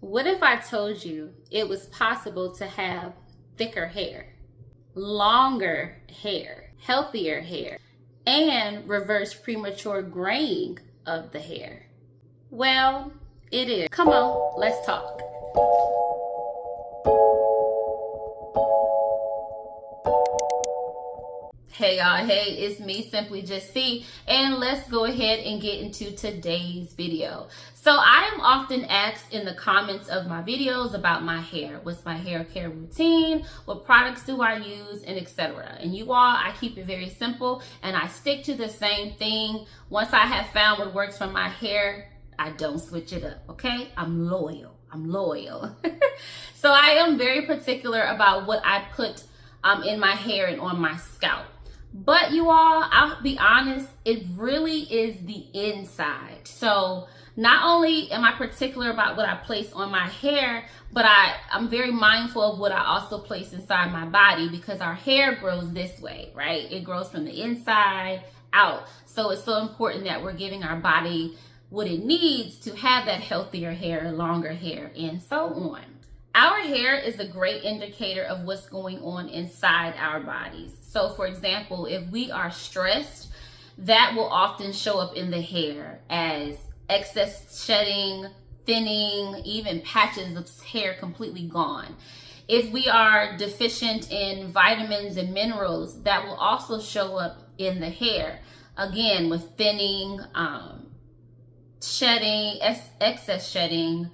What if I told you it was possible to have thicker hair, longer hair, healthier hair, and reverse premature graying of the hair? Well, it is. Come on, let's talk. Hey y'all, hey, it's me, Simply Just C, and let's go ahead and get into today's video. So I am often asked in the comments of my videos about my hair. What's my hair care routine? What products do I use? And etc. And you all, I keep it very simple and I stick to the same thing. Once I have found what works for my hair, I don't switch it up, okay? I'm loyal. So I am very particular about what I put in my hair and on my scalp. But you all, I'll be honest, it really is the inside. So not only am I particular about what I place on my hair, but I'm very mindful of what I also place inside my body, because our hair grows this way, right? It grows from the inside out. So it's so important that we're giving our body what it needs to have that healthier hair, longer hair, and so on. Our hair is a great indicator of what's going on inside our bodies. So for example, if we are stressed, that will often show up in the hair as excess shedding, thinning, even patches of hair completely gone. If we are deficient in vitamins and minerals, that will also show up in the hair. Again, with thinning, shedding, excess shedding,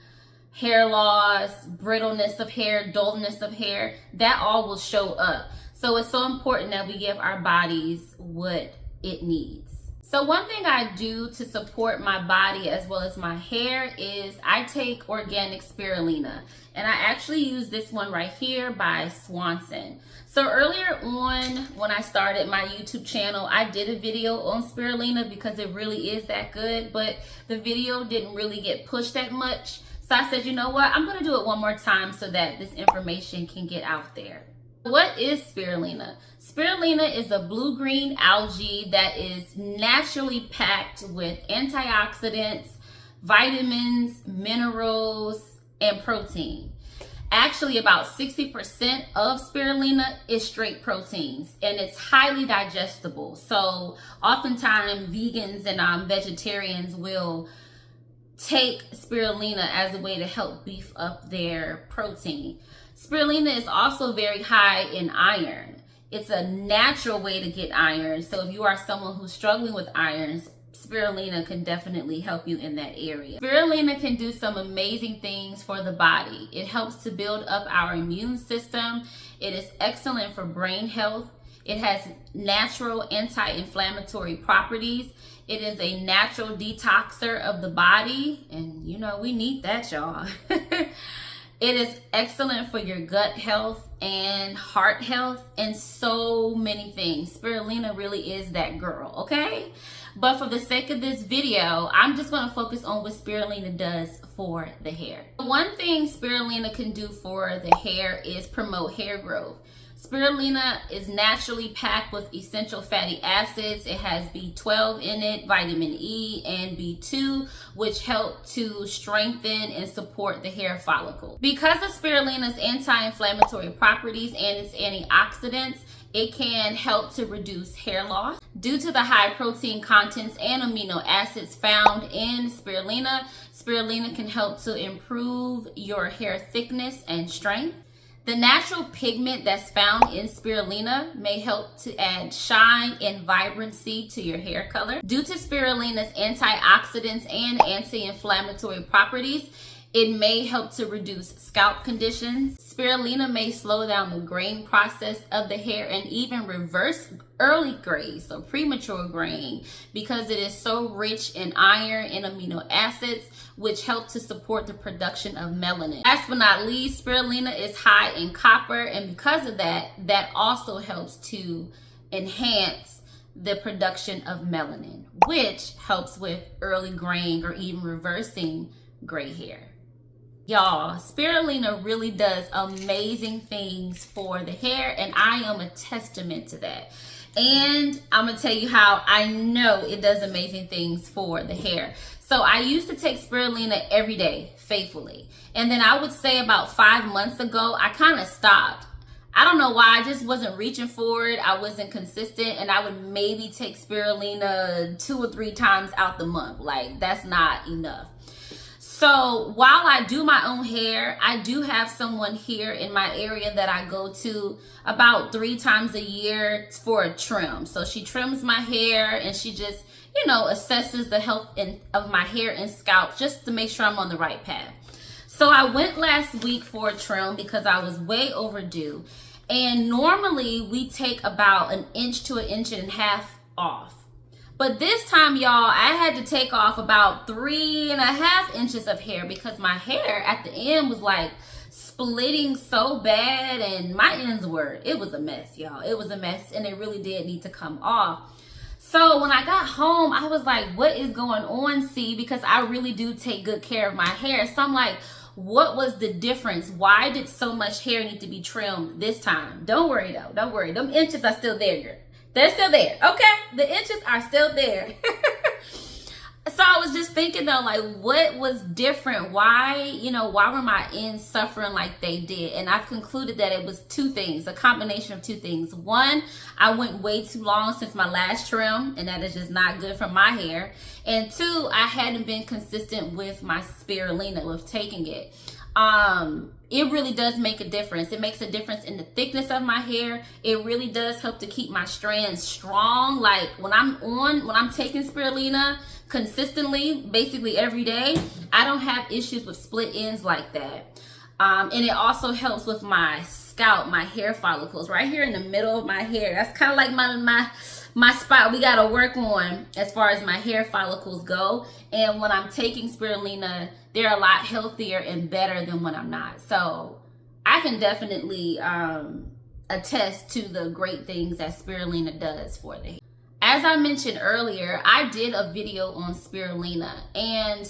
hair loss, brittleness of hair, dullness of hair, that all will show up. So it's so important that we give our bodies what it needs. So one thing I do to support my body as well as my hair is I take organic spirulina. And I actually use this one right here by Swanson. So earlier on, when I started my YouTube channel, I did a video on spirulina because it really is that good, but the video didn't really get pushed that much. So I said, you know what, I'm gonna do it one more time so that this information can get out there. What is spirulina? Spirulina is a blue-green algae that is naturally packed with antioxidants, vitamins, minerals, and protein. Actually, about 60% of spirulina is straight proteins, and it's highly digestible. So oftentimes vegans and vegetarians will take spirulina as a way to help beef up their protein. Spirulina is also very high in iron. It's a natural way to get iron. So if you are someone who's struggling with iron, spirulina can definitely help you in that area. Spirulina can do some amazing things for the body. It helps to build up our immune system. It is excellent for brain health. It has natural anti-inflammatory properties. It is a natural detoxer of the body. And you know, we need that, y'all. It is excellent for your gut health and heart health and so many things. Spirulina really is that girl, okay? But for the sake of this video, I'm just going to focus on what spirulina does for the hair. One thing spirulina can do for the hair is promote hair growth. Spirulina is naturally packed with essential fatty acids. It has B12 in it, vitamin E, and B2, which help to strengthen and support the hair follicle. Because of spirulina's anti-inflammatory properties and its antioxidants, it can help to reduce hair loss. Due to the high protein contents and amino acids found in spirulina, spirulina can help to improve your hair thickness and strength. The natural pigment that's found in spirulina may help to add shine and vibrancy to your hair color. Due to spirulina's antioxidants and anti-inflammatory properties, it may help to reduce scalp conditions. Spirulina may slow down the graying process of the hair and even reverse early grays, so premature graying, because it is so rich in iron and amino acids, which help to support the production of melanin. Last but not least, spirulina is high in copper, and because of that, that also helps to enhance the production of melanin, which helps with early graying or even reversing gray hair. Y'all, spirulina really does amazing things for the hair, and I am a testament to that. And I'm gonna tell you how I know it does amazing things for the hair. So So I used to take spirulina every day, faithfully. And then I would say about 5 months ago, I kind of stopped. I don't know why, I just wasn't reaching for it. I wasn't consistent, and I would maybe take spirulina 2 or 3 times out the month. Like, that's not enough. So while I do my own hair, I do have someone here in my area that I go to about 3 times a year for a trim. So she trims my hair, and she just, you know, assesses the health of my hair and scalp just to make sure I'm on the right path. So I went last week for a trim because I was way overdue. And normally we take about 1 inch to 1.5 inches off. But this time, y'all, I had to take off about 3.5 inches of hair because my hair at the end was like splitting so bad, and my ends it was a mess, y'all. It was a mess, and it really did need to come off. So when I got home, I was like, what is going on, C? Because I really do take good care of my hair. So I'm like, what was the difference? Why did so much hair need to be trimmed this time? Don't worry though, don't worry. Them inches are still there, girl. They're still there, okay? The inches are still there. So I was just thinking though, like, what was different? Why, you know, why were my ends suffering like they did? And I've concluded that it was 2 things, a combination of 2 things. One, I went way too long since my last trim, and that is just not good for my hair. And 2, I hadn't been consistent with my spirulina, with taking it. It really does make a difference. It makes a difference in the thickness of my hair. It really does help to keep my strands strong. Like when I'm taking spirulina consistently, basically every day, I don't have issues with split ends like that. And it also helps with my scalp, my hair follicles, right here in the middle of my hair. That's kind of like my spot we got to work on as far as my hair follicles go. And when I'm taking spirulina, they're a lot healthier and better than when I'm not. So I can definitely attest to the great things that spirulina does for the hair. As I mentioned earlier, I did a video on spirulina, and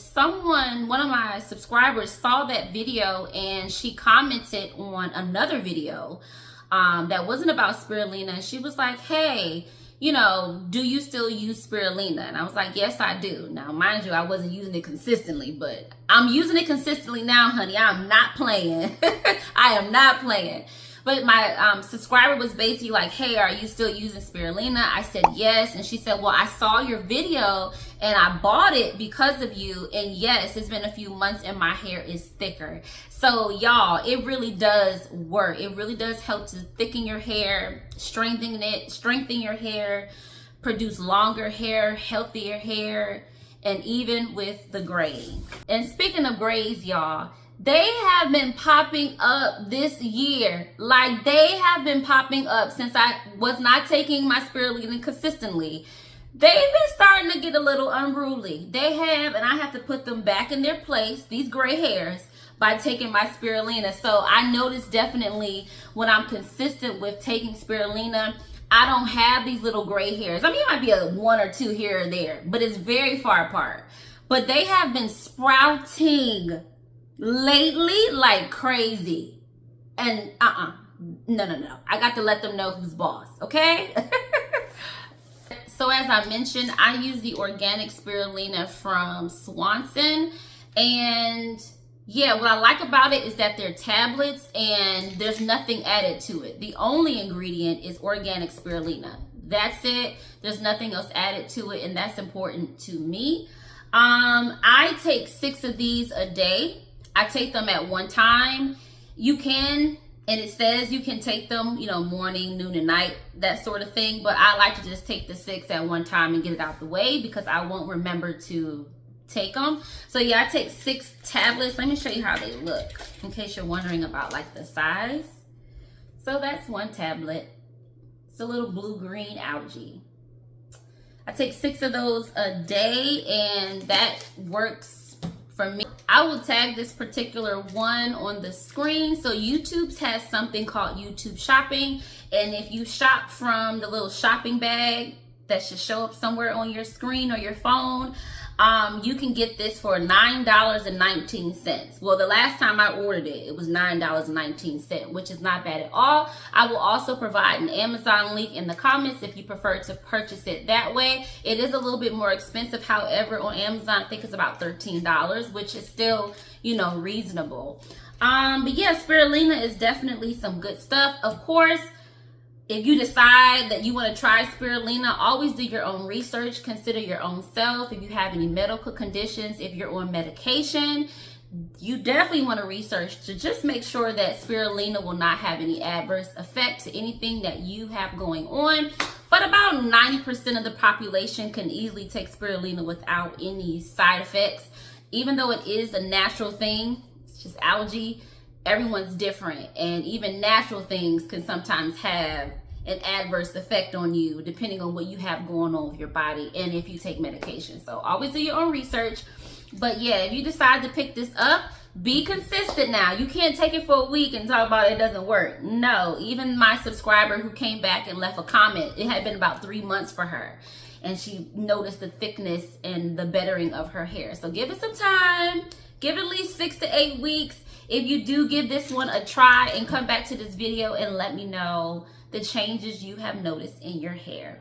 one of my subscribers saw that video, and she commented on another video that wasn't about spirulina. She was like, hey, you know, do you still use spirulina? And I was like, yes, I do. Now, mind you, I wasn't using it consistently, but I'm using it consistently now, honey. I'm not playing. I am not playing. But my subscriber was basically like, hey, are you still using spirulina? I said, yes. And she said, well, I saw your video and I bought it because of you. And yes, it's been a few months and my hair is thicker. So y'all, it really does work. It really does help to thicken your hair, strengthen your hair, produce longer hair, healthier hair, and even with the gray. And speaking of grays, y'all, they have been popping up this year. Like, they have been popping up since I was not taking my spirulina consistently. They've been starting to get a little unruly. They have, and I have to put them back in their place, these gray hairs, by taking my spirulina. So I noticed definitely when I'm consistent with taking spirulina, I don't have these little gray hairs. I mean, it might be a 1 or 2 here or there, but it's very far apart. But they have been sprouting lately like crazy. And no, I got to let them know who's boss, okay? So as I mentioned, I use the organic spirulina from Swanson, and yeah, what I like about it is that they're tablets and there's nothing added to it. The only ingredient is organic spirulina. That's it. There's nothing else added to it, and that's important to me. I take 6 of these a day. I take them at one time. You can, and it says you can take them, you know, morning, noon, and night, that sort of thing. But I like to just take the 6 at one time and get it out the way because I won't remember to take them. So yeah, I take 6 tablets. Let me show you how they look in case you're wondering about like the size. So that's 1 tablet. It's a little blue-green algae. I take 6 of those a day, and that works for me. I will tag this particular one on the screen. So YouTube has something called YouTube Shopping, and if you shop from the little shopping bag that should show up somewhere on your screen or your phone, You can get this for $9.19. Well, the last time I ordered it, it was $9.19, which is not bad at all. I will also provide an Amazon link in the comments if you prefer to purchase it that way. It is a little bit more expensive, however, on Amazon. I think it's about $13, which is still, you know, reasonable. But yeah, Spirulina is definitely some good stuff. Of course, if you decide that you want to try Spirulina, always do your own research. Consider your own self. If you have any medical conditions, if you're on medication, you definitely want to research to just make sure that Spirulina will not have any adverse effect to anything that you have going on. But about 90% of the population can easily take Spirulina without any side effects. Even though it is a natural thing, it's just algae, everyone's different. And even natural things can sometimes have an adverse effect on you depending on what you have going on with your body and if you take medication. So always do your own research. But yeah, if you decide to pick this up, be consistent now. You can't take it for a week and talk about it doesn't work. No, even my subscriber who came back and left a comment, it had been about 3 months for her, and she noticed the thickness and the bettering of her hair. So give it some time. Give it at least 6 to 8 weeks. If you do give this one a try, and come back to this video and let me know the changes you have noticed in your hair.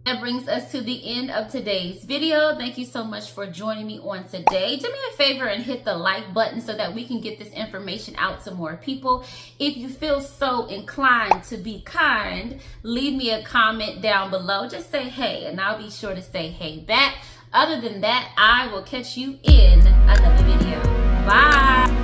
That brings us to the end of today's video. Thank you so much for joining me on today. Do me a favor and hit the like button so that we can get this information out to more people. If you feel so inclined to be kind, leave me a comment down below. Just say hey, and I'll be sure to say hey back. Other than that, I will catch you in another video. Bye.